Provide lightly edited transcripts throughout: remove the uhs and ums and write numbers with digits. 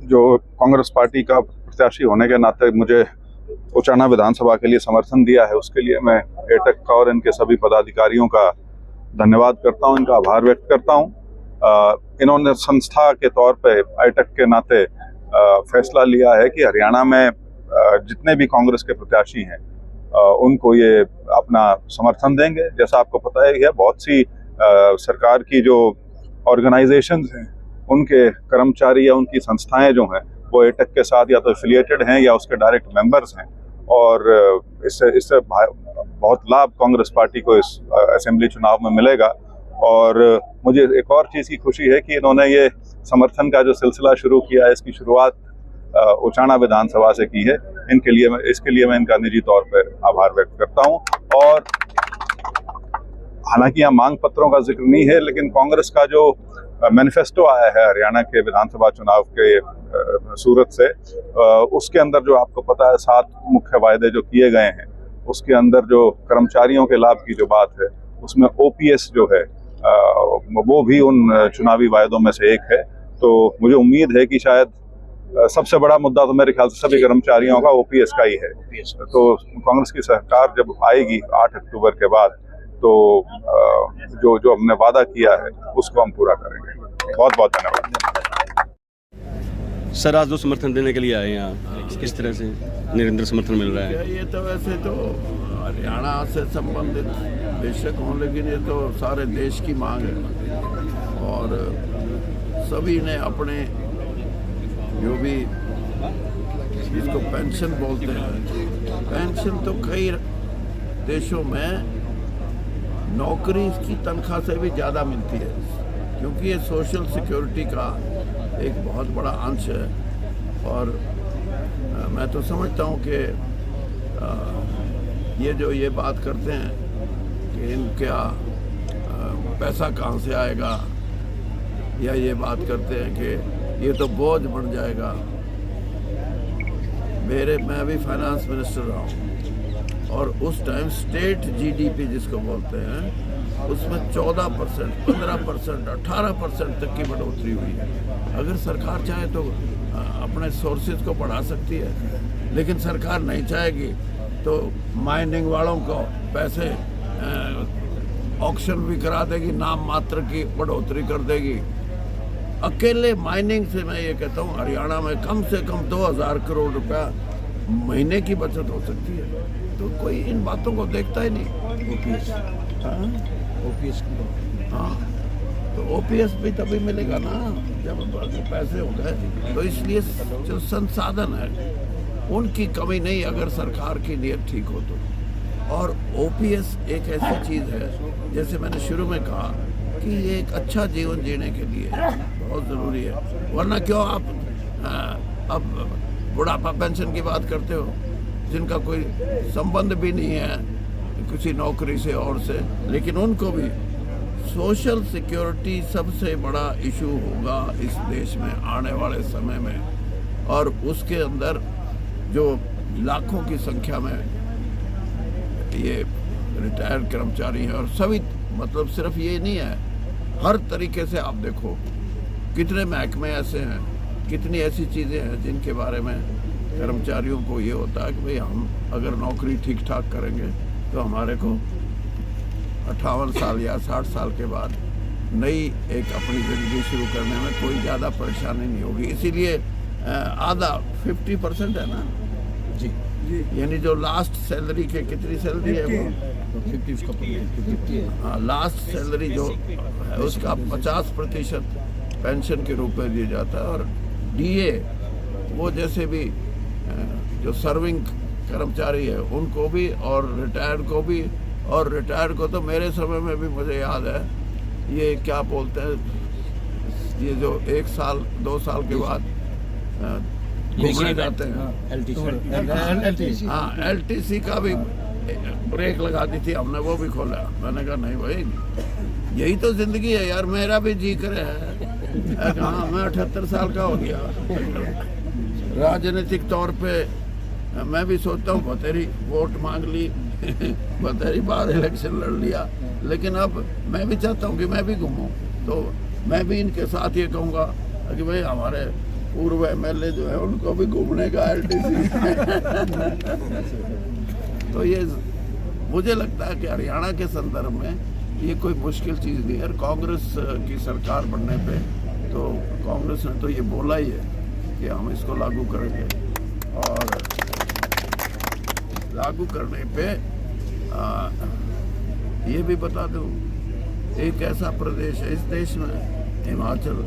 जो कांग्रेस पार्टी का प्रत्याशी होने के नाते मुझे उचाना विधानसभा के लिए समर्थन दिया है, उसके लिए मैं एटक का और इनके सभी पदाधिकारियों का धन्यवाद करता हूं, इनका आभार व्यक्त करता हूं। इन्होंने संस्था के तौर पे एटक के नाते फैसला लिया है कि हरियाणा में जितने भी कांग्रेस के प्रत्याशी हैं उनको ये अपना समर्थन देंगे। जैसा आपको पता है बहुत सी सरकार की जो ऑर्गेनाइजेशंस हैं उनके कर्मचारी या उनकी संस्थाएं जो हैं वो एटक के साथ या तो एफिलिएटेड हैं या उसके डायरेक्ट मेंबर्स हैं, और इससे बहुत लाभ कांग्रेस पार्टी को इस असेंबली चुनाव में मिलेगा। और मुझे एक और चीज़ की खुशी है कि इन्होंने ये समर्थन का जो सिलसिला शुरू किया है, इसकी शुरुआत उचाना विधानसभा से की है। इसके लिए मैं इनका निजी तौर पर आभार व्यक्त करता हूँ। और हालांकि यहाँ मांग पत्रों का जिक्र नहीं है, लेकिन कांग्रेस का जो मैनिफेस्टो आया है हरियाणा के विधानसभा चुनाव के सूरत से, उसके अंदर जो आपको पता है 7 मुख्य वायदे जो किए गए हैं, उसके अंदर जो कर्मचारियों के लाभ की जो बात है, उसमें ओपीएस जो है वो भी उन चुनावी वायदों में से एक है। तो मुझे उम्मीद है कि शायद सबसे बड़ा मुद्दा तो मेरे ख्याल से सभी कर्मचारियों का ओपीएस का ही है। तो कांग्रेस की सरकार जब आएगी 8 अक्टूबर के बाद, तो जो हमने वादा किया है उसको हम पूरा करेंगे। बहुत बहुत धन्यवाद सर। आज जो समर्थन देने के लिए आए हैं यहाँ, किस तरह से निरंतर समर्थन मिल रहा है? ये तो वैसे तो हरियाणा से संबंधित बेशक हों, लेकिन ये तो सारे देश की मांग है और सभी ने अपने जो भी जिसको पेंशन बोलते हैं, पेंशन तो कई देशों में नौकरी की तनख्वाह से भी ज़्यादा मिलती है, क्योंकि ये सोशल सिक्योरिटी का एक बहुत बड़ा अंश है। और मैं तो समझता हूँ कि ये बात करते हैं कि इनका पैसा कहाँ से आएगा, या ये बात करते हैं कि ये तो बोझ बन जाएगा। मैं भी फाइनेंस मिनिस्टर रहा हूँ और उस टाइम स्टेट जीडीपी जिसको बोलते हैं उसमें 14%, 15%, 18% तक की बढ़ोतरी हुई है। अगर सरकार चाहे तो अपने सोर्सेज को बढ़ा सकती है, लेकिन सरकार नहीं चाहेगी तो माइनिंग वालों को पैसे ऑक्शन भी करा देगी, नाम मात्र की बढ़ोतरी कर देगी। अकेले माइनिंग से मैं ये कहता हूँ हरियाणा में कम से कम 2000 करोड़ रुपया महीने की बचत हो सकती है। तो कोई इन बातों को देखता ही नहीं। तो ओपीएस भी तभी मिलेगा ना जब पैसे हो गए। तो इसलिए जो संसाधन है उनकी कमी नहीं, अगर सरकार की नीयत ठीक हो तो। और ओपीएस एक ऐसी चीज़ है, जैसे मैंने शुरू में कहा कि ये एक अच्छा जीवन जीने के लिए बहुत ज़रूरी है। वरना क्यों आप अब बुढ़ापा पेंशन की बात करते हो, जिनका कोई संबंध भी नहीं है किसी नौकरी से और से, लेकिन उनको भी सोशल सिक्योरिटी सबसे बड़ा इशू होगा इस देश में आने वाले समय में। और उसके अंदर जो लाखों की संख्या में ये रिटायर्ड कर्मचारी हैं, और सभी मतलब सिर्फ ये नहीं है, हर तरीके से आप देखो कितने महकमे ऐसे हैं, कितनी ऐसी चीज़ें हैं जिनके बारे में कर्मचारियों को ये होता है कि भाई हम अगर नौकरी ठीक ठाक करेंगे तो हमारे को 58 साल या 60 साल के बाद नई एक अपनी ज़िंदगी शुरू करने में कोई ज़्यादा परेशानी नहीं होगी। इसीलिए आधा 50% है ना जी, यानी जो लास्ट सैलरी के कितनी सैलरी है वो 50, हाँ, लास्ट सैलरी जो है उसका 50% पेंशन के रूप में दिया जाता है। और डीए वो जैसे भी जो सर्विंग कर्मचारी है उनको भी, और रिटायर्ड को भी। और रिटायर्ड को तो मेरे समय में भी मुझे याद है, ये क्या बोलते हैं, ये जो 1 साल 2 साल के बाद घूमने जाते हैं, एलटीसी, हाँ, एलटीसी का भी ब्रेक लगा दी थी हमने, वो भी खोला। मैंने कहा नहीं भाई, यही तो जिंदगी है यार, मेरा भी जी करे है। हाँ, मैं 78 साल का हो गया। राजनीतिक तौर पे मैं भी सोचता हूँ बतेरी वोट मांग ली, बतेरी बार इलेक्शन लड़ लिया, लेकिन अब मैं भी चाहता हूँ कि मैं भी घूमूँ। तो मैं भी इनके साथ ये कहूँगा कि भाई हमारे पूर्व एमएलए जो है उनको भी घूमने का एलटीसी तो ये मुझे लगता है कि हरियाणा के संदर्भ में ये कोई मुश्किल चीज़ नहीं है। कांग्रेस की सरकार बनने पे तो कांग्रेस ने तो ये बोला ही है कि हम इसको लागू करेंगे, और लागू करने पे ये भी बता दूं, एक ऐसा प्रदेश है इस देश में, हिमाचल,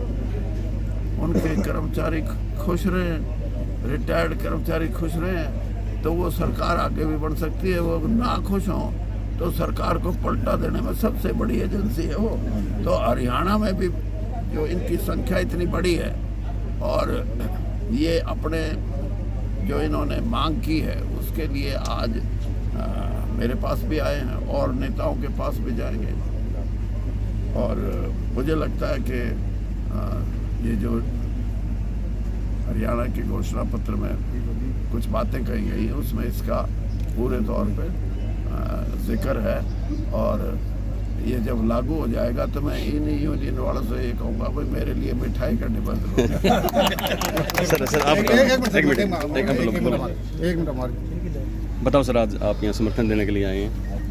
उनके कर्मचारी खुश रहे, रिटायर्ड कर्मचारी खुश रहे, तो वो सरकार आगे भी बढ़ सकती है। वो ना खुश हों तो सरकार को पलटा देने में सबसे बड़ी एजेंसी है वो। तो हरियाणा में भी जो इनकी संख्या इतनी बड़ी है, और ये अपने जो इन्होंने मांग की है उसके लिए आज मेरे पास भी आए हैं और नेताओं के पास भी जाएंगे। और मुझे लगता है कि ये जो हरियाणा के घोषणा पत्र में कुछ बातें कही गई हैं उसमें इसका पूरे तौर पे जिक्र है, और ये जब लागू हो जाएगा तो मैं इन यूनियन वालों से ये कहूँगा भाई मेरे लिए मिठाई का निबंधन सर आप एक मिनट बताओ सर, आज आप यहाँ समर्थन देने के लिए आए हैं।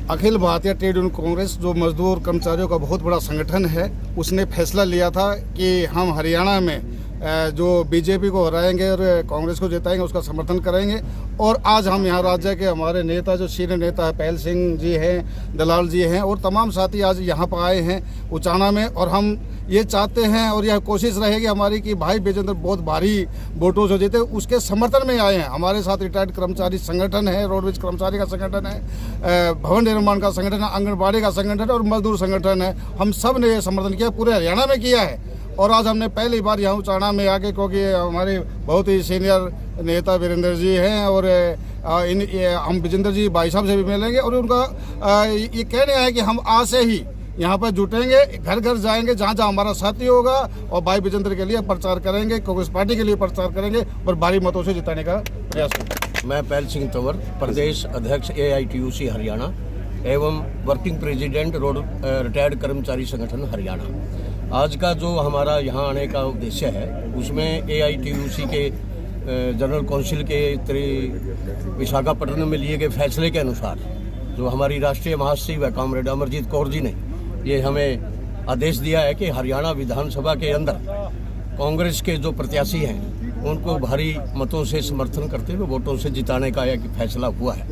अखिल भारतीय ट्रेड यूनियन कांग्रेस जो मजदूर कर्मचारियों का बहुत बड़ा संगठन है, उसने फैसला लिया था कि हम हरियाणा में जो बीजेपी को हराएंगे और कांग्रेस को जिताएंगे उसका समर्थन करेंगे। और आज हम यहाँ राज्य के हमारे नेता जो सीनियर नेता है पहल सिंह जी हैं, दलाल जी हैं और तमाम साथी आज यहाँ पर आए हैं उचाना में, और हम ये चाहते हैं और यह कोशिश रहेगी हमारी कि भाई विजेंद्र बहुत भारी वोटों से जीते, उसके समर्थन में आए हैं। हमारे साथ रिटायर्ड कर्मचारी संगठन है, रोडवेज कर्मचारी का संगठन है, भवन निर्माण का संगठन है, आंगनबाड़ी का संगठन है और मजदूर संगठन है। हम सब ने ये समर्थन किया, पूरे हरियाणा में किया है। और आज हमने पहली बार यहाँ उचाना में आके, क्योंकि हमारे बहुत ही सीनियर नेता वीरेंद्र जी हैं और हम विजेंद्र जी भाई साहब से भी मिलेंगे, और उनका ये कहने आए कि हम आज से ही यहाँ पर जुटेंगे, घर घर जाएंगे जहाँ जहाँ हमारा साथी होगा, और भाई विजेंद्र के लिए प्रचार करेंगे, कांग्रेस पार्टी के लिए प्रचार करेंगे और भारी मतों से जिताने का प्रयास करेंगे। मैं पहल सिंह तंवर, प्रदेश अध्यक्ष AITUC हरियाणा एवं वर्किंग प्रेसिडेंट रोड रिटायर्ड कर्मचारी संगठन हरियाणा। आज का जो हमारा यहाँ आने का उद्देश्य है उसमें AITUC के जनरल काउंसिल के विशाखापट्टनम में लिए गए फैसले के अनुसार जो हमारी राष्ट्रीय महासचिव है कॉमरेड अमरजीत कौर जी ने ये हमें आदेश दिया है कि हरियाणा विधानसभा के अंदर कांग्रेस के जो प्रत्याशी हैं उनको भारी मतों से समर्थन करते हुए वोटों से जिताने का एक फैसला हुआ है।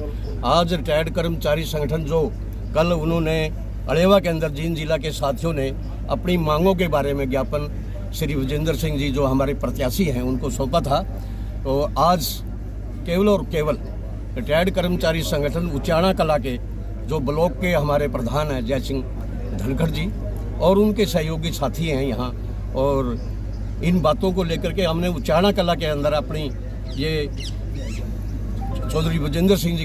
आज रिटायर्ड कर्मचारी संगठन जो कल उन्होंने अलेवा के अंदर जींद जिला के साथियों ने अपनी मांगों के बारे में ज्ञापन श्री विजेंद्र सिंह जी जो हमारे प्रत्याशी हैं उनको सौंपा था, तो आज केवल और केवल रिटायर्ड कर्मचारी संगठन उचाना कला के जो ब्लॉक के हमारे प्रधान हैं जय सिंह धनखड़ जी और उनके सहयोगी साथी हैं यहाँ, और इन बातों को लेकर के हमने उचाना कला के अंदर अपनी ये चौधरी विजेंद्र सिंह जी के